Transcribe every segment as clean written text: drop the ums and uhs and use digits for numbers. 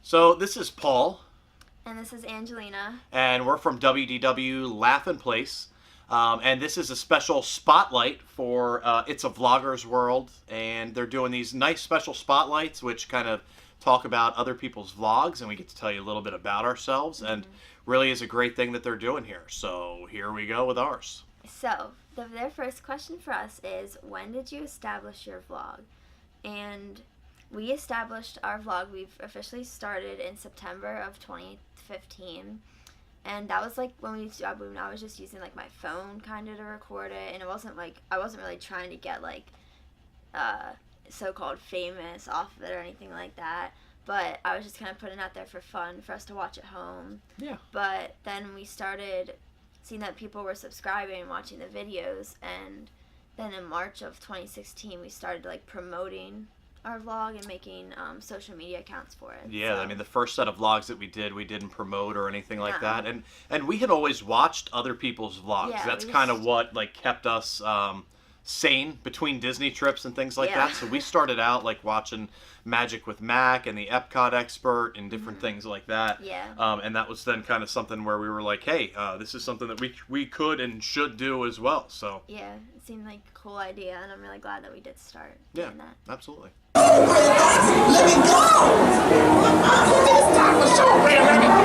So this is Paul. And this is Angelina. And we're from WDW Laughin Place. And this is a special spotlight for It's a Vlogger's World. And they're doing these nice special spotlights which kind of talk about other people's vlogs. And we get to tell you a little bit about ourselves. And really is a great thing that they're doing here. So here we go with ours. So their first question for us is, when did you establish your vlog? And we established our vlog. We've officially started in September of 2015, and that was like when I was just using like my phone kind of to record it, and it wasn't like I wasn't really trying to get like so-called famous off of it or anything like that. But I was just kind of putting it out there for fun for us to watch at home. Yeah. But then we started seeing that people were subscribing and watching the videos, and then in March of 2016 we started like promoting our vlog and making social media accounts for it. Yeah, so. I mean the first set of vlogs that we didn't promote or anything like that, and we had always watched other people's vlogs. Yeah, that's kind of what like kept us sane between Disney trips and things like that. So we started out like watching Magic with Mac and the Epcot Expert and different things like that. Yeah. And that was then kind of something where we were like, hey, this is something that we could and should do as well. So yeah, it seemed like a cool idea, and I'm really glad that we did start doing that. Absolutely. Let me go! Who did start the show? Wait a minute!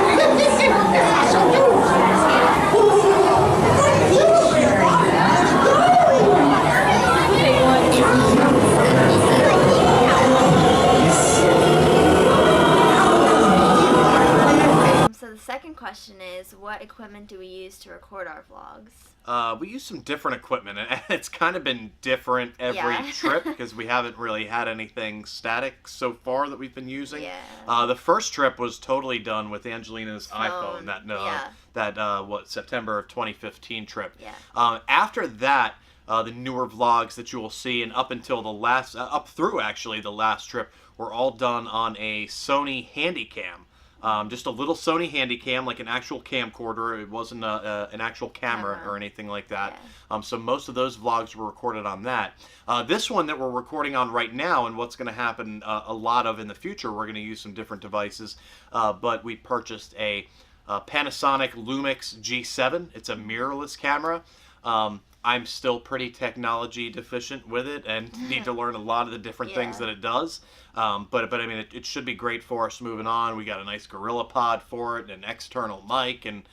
So the second question is, what equipment do we use to record our vlogs? We use some different equipment, and it's kind of been different every trip because we haven't really had anything static so far that we've been using. Yeah. The first trip was totally done with Angelina's iPhone, that September of 2015 trip. Yeah. After that, the newer vlogs that you will see, and up until the last, up through actually the last trip, were all done on a Sony Handycam. Just a little Sony Handycam, like an actual camcorder. It wasn't an actual camera or anything like that. Yeah. So most of those vlogs were recorded on that. This one that we're recording on right now, and what's going to happen a lot of in the future, we're going to use some different devices. But we purchased a Panasonic Lumix G7. It's a mirrorless camera. I'm still pretty technology deficient with it and need to learn a lot of the different things that it does. But I mean, it should be great for us moving on. We got a nice Gorilla Pod for it, an external mic, and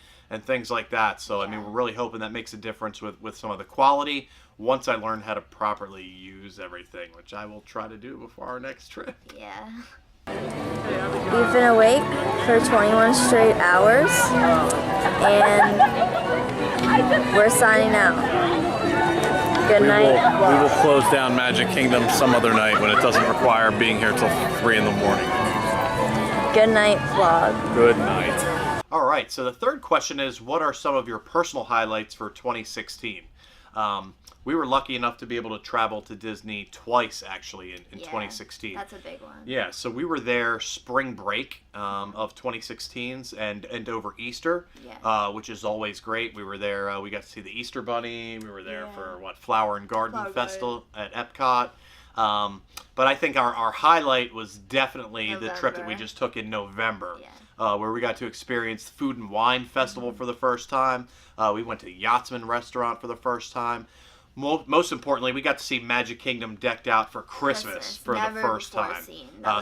things like that. So, I mean, we're really hoping that makes a difference with some of the quality once I learn how to properly use everything, which I will try to do before our next trip. Yeah. We've been awake for 21 straight hours, and we're signing out. Good night. We will close down Magic Kingdom some other night when it doesn't require being here till 3 in the morning. Good night, vlog. Good night. All right, so the third question is, what are some of your personal highlights for 2016? We were lucky enough to be able to travel to Disney twice, actually, in 2016. That's a big one. Yeah, so we were there spring break of 2016's and over Easter, which is always great. We were there, we got to see the Easter Bunny. We were there for, Flower and Garden Festival at Epcot. But I think our highlight was definitely the trip that we just took in November. Where we got to experience the Food and Wine Festival for the first time. We went to the Yachtsman restaurant for the first time. Most importantly, we got to see Magic Kingdom decked out for Christmas for the first time.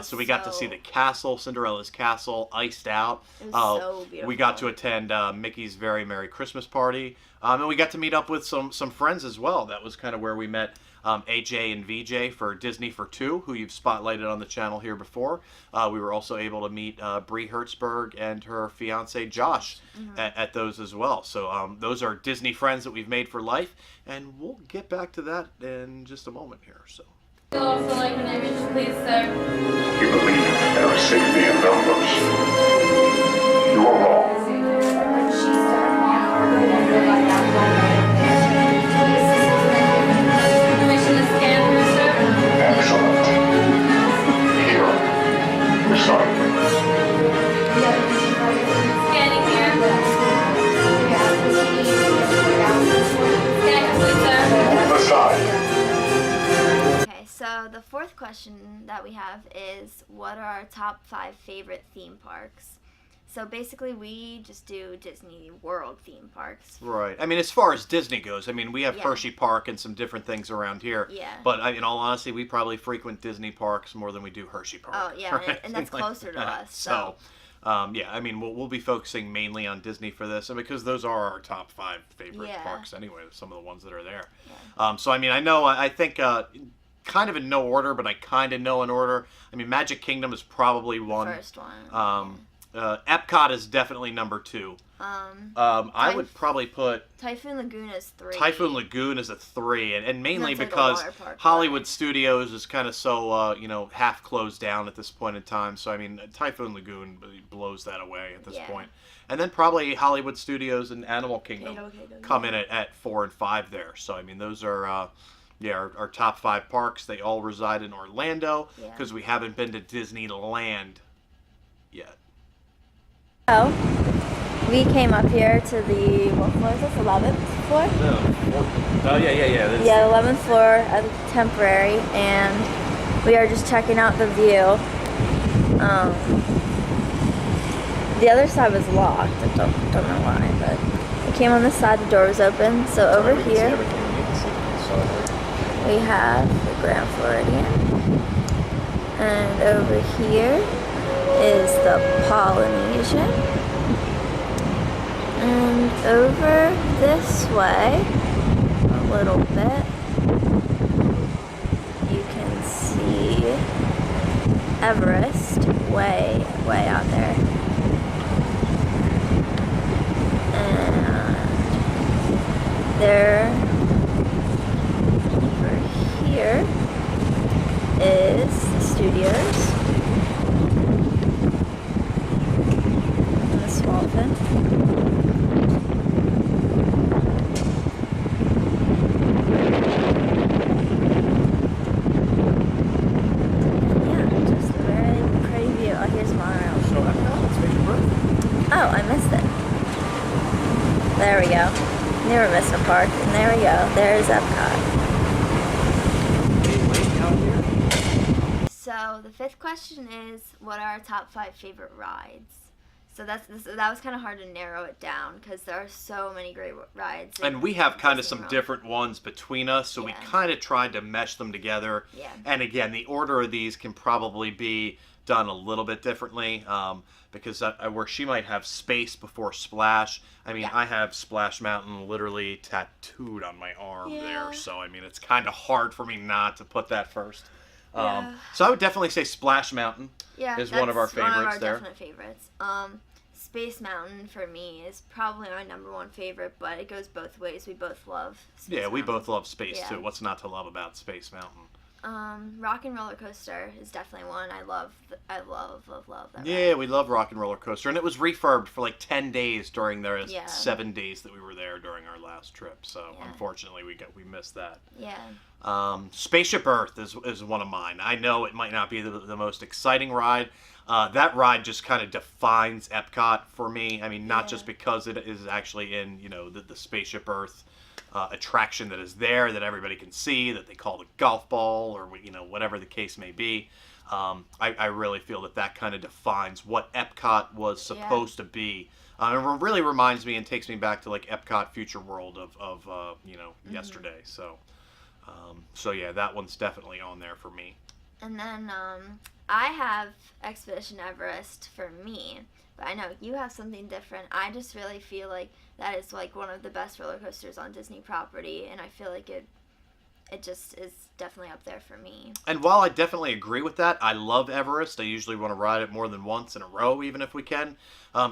So we got to see the castle, Cinderella's castle, iced out. It was so beautiful. We got to attend Mickey's Very Merry Christmas Party. And we got to meet up with some friends as well. That was kind of where we met AJ and VJ for Disney for Two, who you've spotlighted on the channel here before. We were also able to meet Bree Hertzberg and her fiance Josh at those as well. So those are Disney friends that we've made for life, and we'll get back to that in just a moment here. So. You'll also like an image, please, sir. You believe there are safety in numbers. You are wrong. Permission to scan through, sir? Excellent. Here. Recite. Scanning here. Scan complete, sir. Recite. Okay, so the fourth question question that we have is, what are our top 5 favorite theme parks? So basically, we just do Disney World theme parks. Right. I mean, as far as Disney goes, I mean, we have Yeah. Hershey Park and some different things around here. Yeah. But in all honesty, we probably frequent Disney parks more than we do Hershey Park. Oh, yeah, right? and that's Like closer to that. us. So, yeah, I mean, we'll be focusing mainly on Disney for this, and because those are our top 5 favorite Yeah. parks anyway, some of the ones that are there. Yeah. So, I mean, I think kind of in no order, but I kind of know in order. I mean, Magic Kingdom is probably one. first one. Epcot is definitely number 2. I would probably put Typhoon Lagoon is 3. Typhoon Lagoon is a 3, and mainly That's like a because water park Hollywood ride. Studios is kind of so half closed down at this point in time. So I mean, Typhoon Lagoon blows that away at this Yeah. point. And then probably Hollywood Studios and Animal Kingdom come in at 4 and 5 there. So I mean, those are our top 5 parks. They all reside in Orlando Yeah. because we haven't been to Disneyland yet. So, we came up here to the, what floor is this, 11th floor? Oh, yeah. Yeah, 11th floor at the Temporary, and we are just checking out the view. The other side was locked. I don't know why, but we came on this side, the door was open. So over here, we have the Grand Floridian, and over here is the Polynesian, and over this way a little bit you can see Everest way out there, and there over here is the studios. Swalpin. Yeah, just a very pretty view. Oh, here's Monorail. So Epcot, Space Birth. Oh, I missed it. There we go. Never missed a park. And there we go. There's Epcot. So the 5th question is, what are our top 5 favorite rides? So that was kind of hard to narrow it down because there are so many great rides. And we have kind of Disney some World. different ones between us, so we Yeah. kind of tried to mesh them together. Yeah. And again, the order of these can probably be done a little bit differently, because where she might have Space before Splash. I mean, Yeah. I have Splash Mountain literally tattooed on my arm Yeah. there, so I mean, it's kind of hard for me not to put that first. Yeah. So I would definitely say Splash Mountain is one of our that's one favorites of our there. definite favorites. Space Mountain for me is probably my number 1 favorite, but it goes both ways. We both love Space Yeah, we Mountain. both love Space Yeah. too. What's not to love about Space Mountain? Rock and Roller Coaster is definitely one I love. I love that Yeah, ride. we love Rock and Roller Coaster, and it was refurbed for like 10 days during their Yeah. 7 days that we were there during our last trip. So Yeah. unfortunately, we missed that. Yeah. Spaceship Earth is one of mine. I know it might not be the most exciting ride. That ride just kind of defines Epcot for me. I mean, not Yeah. just because it is actually in the Spaceship Earth attraction that is there that everybody can see, that they call the golf ball, or whatever the case may be. I really feel that kind of defines what Epcot was supposed to be. It really reminds me and takes me back to like Epcot Future World of yesterday. So yeah, that one's definitely on there for me. And then I have Expedition Everest for me, but I know you have something different. I just really feel like that is like one of the best roller coasters on Disney property, and I feel like it just is definitely up there for me. And while I definitely agree with that, I love Everest. I usually want to ride it more than once in a row, even if we can.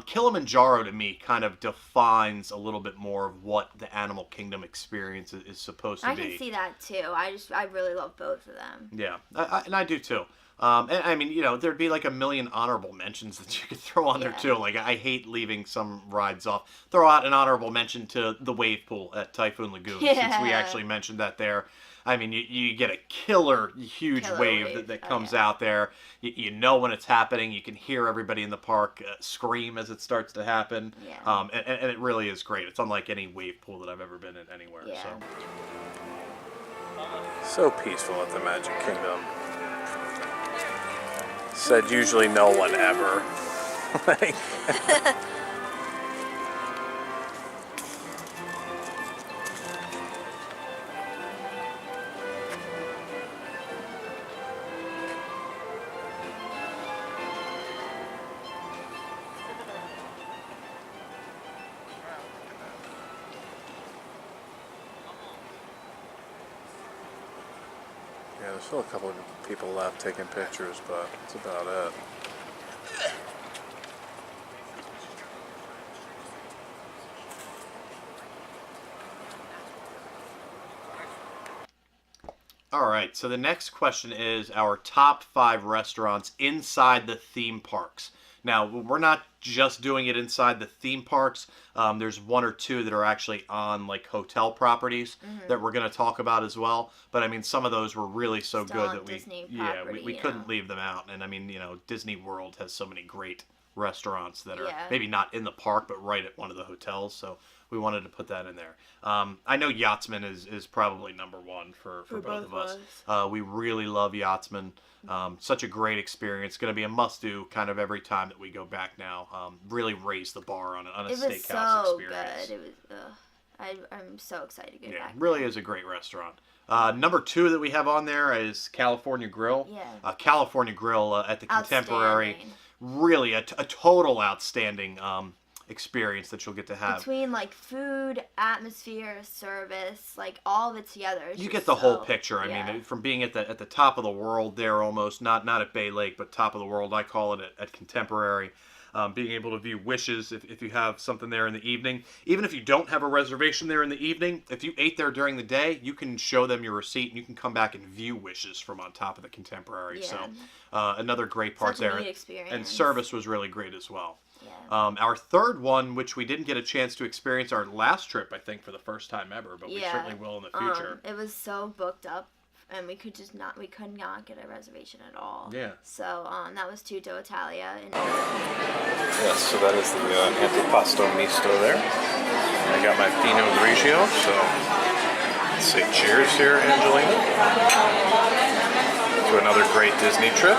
Kilimanjaro to me kind of defines a little bit more of what the Animal Kingdom experience is supposed to be. I can see that too. I really love both of them. Yeah, and I do too. And I mean, there'd be like a million honorable mentions that you could throw on there Yeah. too. Like, I hate leaving some rides off. Throw out an honorable mention to the wave pool at Typhoon Lagoon, since we Yeah. actually mentioned that there. I mean, you get a huge Killer wave wave. that Oh, comes yeah. out there. You know when it's happening. You can hear everybody in the park scream as it starts to happen. Yeah. And it really is great. It's unlike any wave pool that I've ever been in anywhere. Yeah. So peaceful at the Magic Kingdom. said usually no one ever. Like, yeah, there's still a couple of people left taking pictures, but that's about it. All right, so the next question is our top 5 restaurants inside the theme parks. Now, we're not just doing it inside the theme parks. There's 1 or 2 that are actually on like hotel properties that we're going to talk about as well. But I mean, some of those were really so Still good on that Disney we property, couldn't yeah. leave them out. And I mean, you know, Disney World has so many great restaurants that are Yeah. maybe not in the park, but right at one of the hotels. So we wanted to put that in there. I know Yachtsman is probably number 1 for both of us. We really love Yachtsman. Such a great experience. Going to be a must-do kind of every time that we go back now. Really raise the bar on a It was steakhouse so experience. good. It was. I'm so excited to get Yeah, back. really is a great restaurant. Number 2 that we have on there is California Grill. Yeah. California Grill at the Contemporary. Outstanding. Really a total outstanding experience that you'll get to have. Between like food, atmosphere, service, like all of it together. It's You just get the whole so- picture. I yeah. mean, from being at the top of the world there, almost not at Bay Lake, but top of the world. I call it at Contemporary. Being able to view Wishes if you have something there in the evening. Even if you don't have a reservation there in the evening, if you ate there during the day, you can show them your receipt and you can come back and view Wishes from on top of the Contemporary. Yeah. So another great part Such a there. neat experience. And service was really great as well. Yeah. Our third one, which we didn't get a chance to experience our last trip, I think, for the first time ever, but we Yeah. certainly will in the future. It was so booked up, and we could not get a reservation at all. Yeah. So that was Tutto Italia. And yes, so that is the antipasto misto there. And I got my Pinot Grigio, so let's say cheers here, Angelina. To another great Disney trip.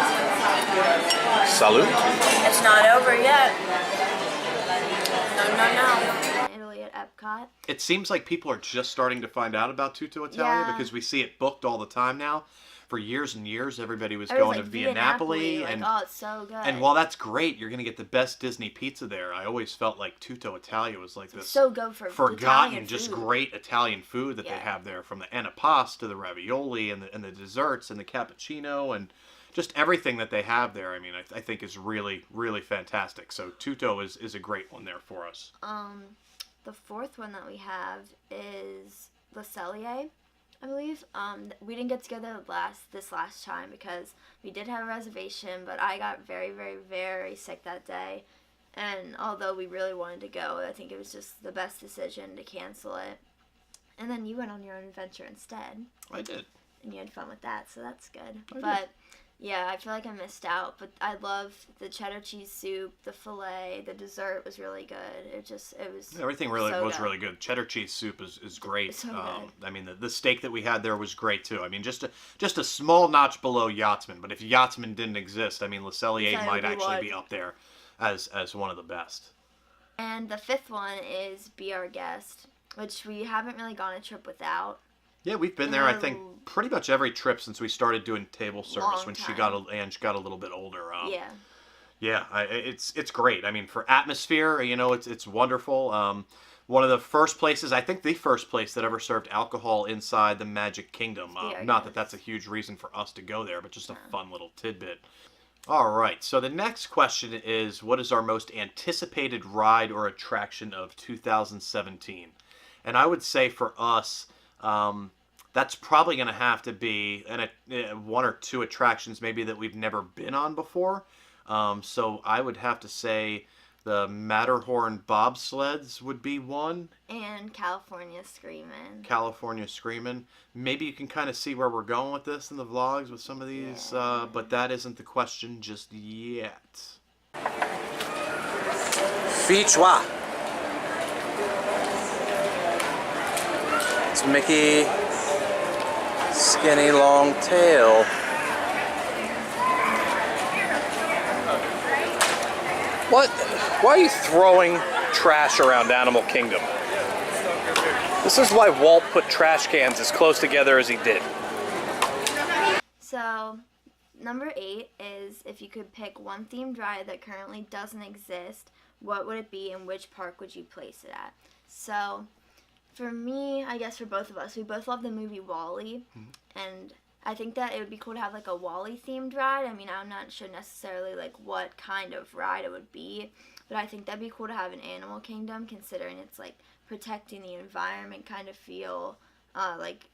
Salute. it's not over yet. No. Italy at Epcot. It seems like people are just starting to find out about Tutto Italia Yeah. because we see it booked all the time now. For years and years, everybody was It was going like to Via Napoli, like, and oh, it's so good. and while that's great, you're going to get the best Disney pizza there. I always felt like Tutto Italia was like this so good for forgotten, Italian just food. great Italian food that they Yeah. have there, from the antipasto to the ravioli and the desserts and the cappuccino and just everything that they have there. I mean, I think is really, really fantastic. So Tutto is a great one there for us. The fourth one that we have is Le Cellier, I believe. We didn't get together this last time because we did have a reservation, but I got very, very, very sick that day. And although we really wanted to go, I think it was just the best decision to cancel it. And then you went on your own adventure instead, I did. and you had fun with that, so that's good. did. But yeah, I feel like I missed out, but I loved the cheddar cheese soup, the filet, the dessert was really good. It was Everything really so was good. really good. Cheddar cheese soup is great. So good. I mean, the steak that we had there was great too. I mean, just a small notch below Yachtsman. But if Yachtsman didn't exist, I mean, Le Cellier Cellier might would be actually one. be up there as one of the best. And the fifth one is Be Our Guest, which we haven't really gone a trip without. Yeah, we've been there. I think pretty much every trip since we started doing table service Long when time. Ange got a little bit older. Yeah. Yeah, it's great. I mean, for atmosphere, you know, it's wonderful. One of the first places, I think the first place that ever served alcohol inside the Magic Kingdom. Yeah, Not yes. that that's a huge reason for us to go there, but just a fun little tidbit. All right, so the next question is, what is our most anticipated ride or attraction of 2017? And I would say for us, that's probably going to have to be one or two attractions maybe that we've never been on before. So I would have to say the Matterhorn bobsleds would be one. And California Screamin'. California Screamin'. Maybe you can kind of see where we're going with this in the vlogs with some of these, but that isn't the question just yet. Fichua. It's Mickey. Skinny long tail. What? Why are you throwing trash around Animal Kingdom? This is why Walt put trash cans as close together as he did. So, number 8 is if you could pick one themed ride that currently doesn't exist, what would it be and which park would you place it at? So, for me, I guess for both of us, we both love the movie WALL-E, and I think that it would be cool to have like a WALL-E themed ride. I mean, I'm not sure necessarily like what kind of ride it would be, but I think that'd be cool to have in Animal Kingdom, considering it's like protecting the environment kind of feel, like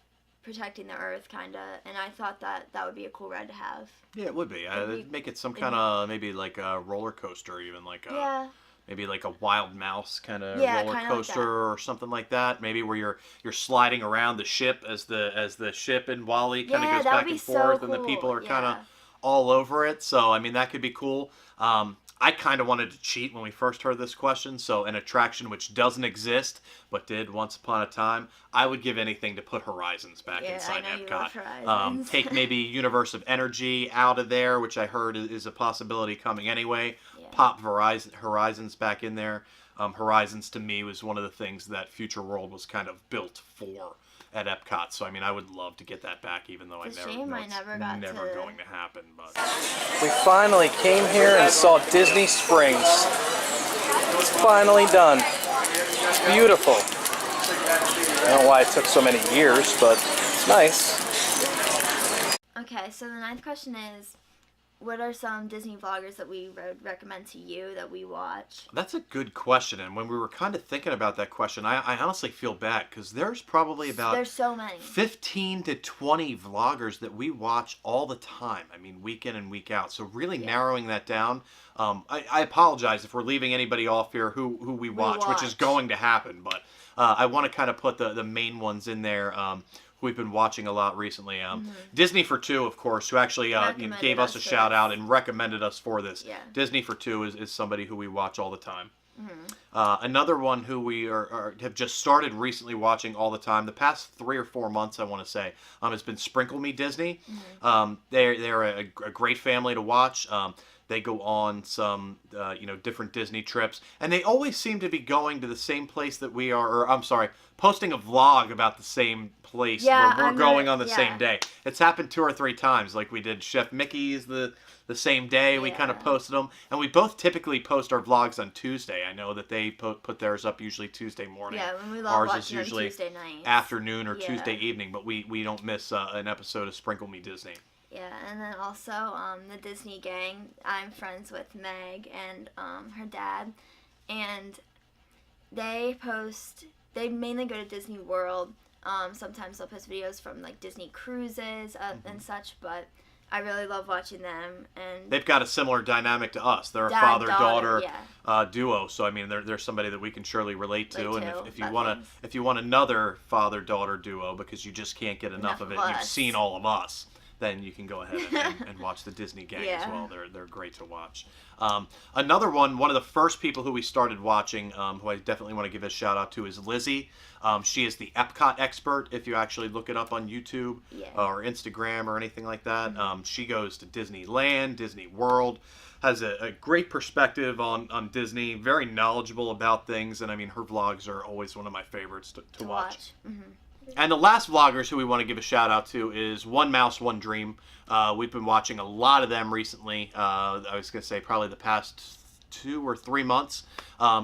protecting the earth kind of, and I thought that that would be a cool ride to have. Yeah, it would be. Make it some kind of maybe like a roller coaster, even like a maybe like a wild mouse kind of roller coaster or something like that. Maybe where you're sliding around the ship as the ship in WALL-E kind of goes back and forth, and the people are kind of all over it. So I mean that could be cool. I kind of wanted to cheat when we first heard this question, so an attraction which doesn't exist but did once upon a time, I would give anything to put Horizons back inside Epcot. Take maybe Universe of Energy out of there, which I heard is a possibility coming anyway. Yeah. Pop Horizons back in there. Horizons to me was one of the things that Future World was kind of built for at Epcot, so I mean I would love to get that back, even though it's never going to happen. But we finally came here and saw Disney Springs. It's finally done. It's beautiful. I don't know why it took so many years, but it's nice. Okay, so the 9th question is, what are some Disney vloggers that we would recommend to you that we watch? That's a good question, and when we were kind of thinking about that question, I honestly feel bad because there's probably there's so many 15 to 20 vloggers that we watch all the time. I mean, week in and week out. So really narrowing that down. I apologize if we're leaving anybody off here who we watch, which is going to happen, but I want to kind of put the main ones in there. We've been watching a lot recently. Disney for Two, of course, who actually gave us a shout out and recommended us for this. Yeah. Disney for Two is somebody who we watch all the time. Another one who we have just started recently watching all the time, the past 3 or 4 months, I want to say, has been Sprinkle Me Disney. They're a great family to watch. They go on some, different Disney trips, and they always seem to be going to the same place that we are. Or I'm sorry, posting a vlog about the same place where we're going on the same day. It's happened 2 or 3 times. Like we did Chef Mickey's the same day. We kind of posted them, and we both typically post our vlogs on Tuesday. I know that they put theirs up usually Tuesday morning. Yeah, when we love ours watching is usually Tuesday night, afternoon or Tuesday evening. But we don't miss an episode of Sprinkle Me Disney. Yeah, and then also the Disney gang. I'm friends with Meg and her dad, and they mainly go to Disney World. Sometimes they'll post videos from like Disney cruises and such, but I really love watching them. And they've got a similar dynamic to us. They're a father-daughter duo, so I mean they're somebody that we can surely relate to. And if you want another father-daughter duo because you just can't get enough of it, you've seen all of us, then you can go ahead and watch the Disney gang as well. They're great to watch. Another one of the first people who we started watching, who I definitely want to give a shout out to, is Lizzie. She is the Epcot expert. If you actually look it up on YouTube or Instagram or anything like that, she goes to Disneyland, Disney World, has a great perspective on Disney, very knowledgeable about things, and I mean her vlogs are always one of my favorites to watch. And the last vloggers who we want to give a shout out to is One Mouse, One Dream. We've been watching a lot of them recently. I was going to say probably the past 2 or 3 months.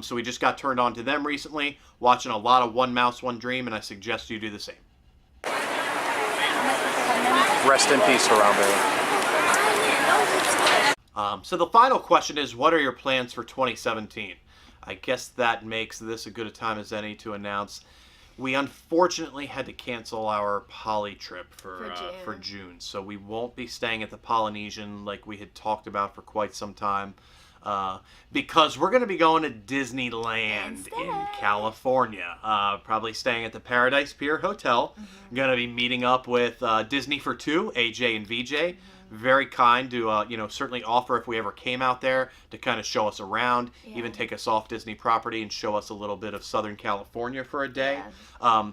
So we just got turned on to them recently, watching a lot of One Mouse, One Dream, and I suggest you do the same. Rest in peace, Harambe. So the final question is, what are your plans for 2017? I guess that makes this as good a time as any to announce we unfortunately had to cancel our Poly trip for June. So we won't be staying at the Polynesian like we had talked about for quite some time, because we're going to be going to Disneyland in California. Probably staying at the Paradise Pier Hotel. Going to be meeting up with Disney for Two, AJ and VJ. Very kind to, certainly offer if we ever came out there to kind of show us around, even take us off Disney property and show us a little bit of Southern California for a day.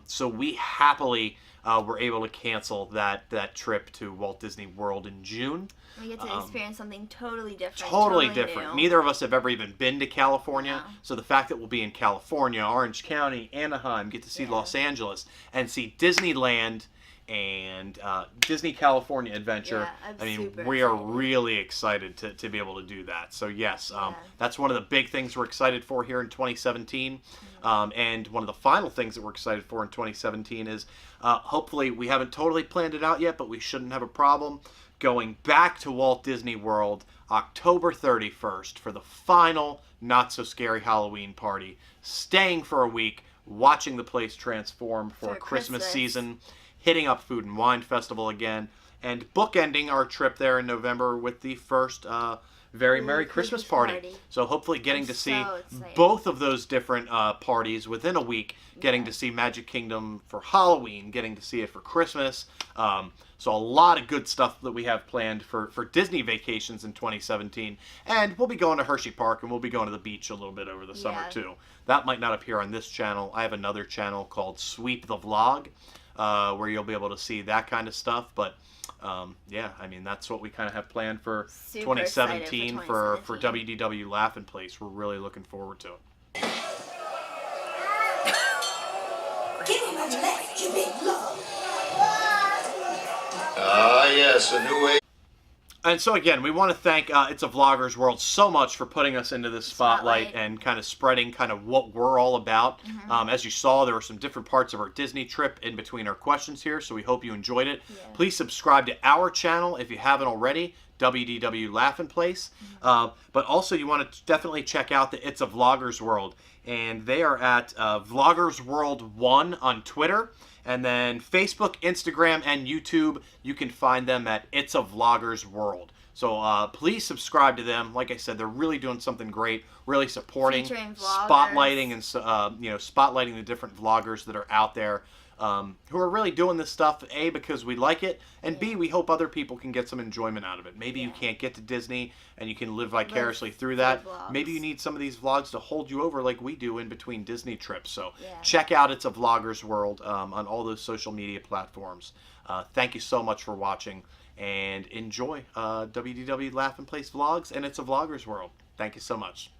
So we happily were able to cancel that trip to Walt Disney World in June. We get to experience something totally different. Totally different. New. Neither of us have ever even been to California, No. so the fact that we'll be in California, Orange County, Anaheim, get to see Los Angeles, and see Disneyland and Disney California Adventure. Yeah, I'm I mean, super we are excited. really excited to be able to do that. So yes, that's one of the big things we're excited for here in 2017. And one of the final things that we're excited for in 2017 is hopefully, we haven't totally planned it out yet, but we shouldn't have a problem going back to Walt Disney World October 31st for the final Not So Scary Halloween party, staying for a week, watching the place transform for Christmas season, hitting up Food and Wine Festival again, and bookending our trip there in November with the first Very Merry Christmas party. So hopefully getting to see both of those different parties within a week, getting to see Magic Kingdom for Halloween, getting to see it for Christmas. So a lot of good stuff that we have planned for Disney vacations in 2017. And we'll be going to Hershey Park, and we'll be going to the beach a little bit over the summer too. That might not appear on this channel. I have another channel called Sweep the Vlog, where you'll be able to see that kind of stuff. But yeah, I mean, that's what we kind of have planned for 2017 for WDW Laughin Place. We're really looking forward to it. Give me my leg, you big love. Ah, yes, a new age. And so again, we want to thank It's a Vlogger's World so much for putting us into this spotlight and kind of spreading kind of what we're all about. As you saw, there were some different parts of our Disney trip in between our questions here, so we hope you enjoyed it. Please subscribe to our channel if you haven't already, WDW Laughin Place. But also you want to definitely check out the It's a Vlogger's World. And they are at Vloggers World 1 on Twitter. And then Facebook, Instagram, and YouTube, you can find them at It's a Vlogger's World. So please subscribe to them. Like I said, they're really doing something great, really supporting, spotlighting, and spotlighting the different vloggers that are out there who are really doing this stuff, A, because we like it, and B, we hope other people can get some enjoyment out of it. Maybe you can't get to Disney and you can live vicariously through that. Maybe you need some of these vlogs to hold you over like we do in between Disney trips. So check out It's a Vlogger's World on all those social media platforms. Thank you so much for watching, and enjoy WDW Laughin Place vlogs and It's a Vlogger's World. Thank you so much.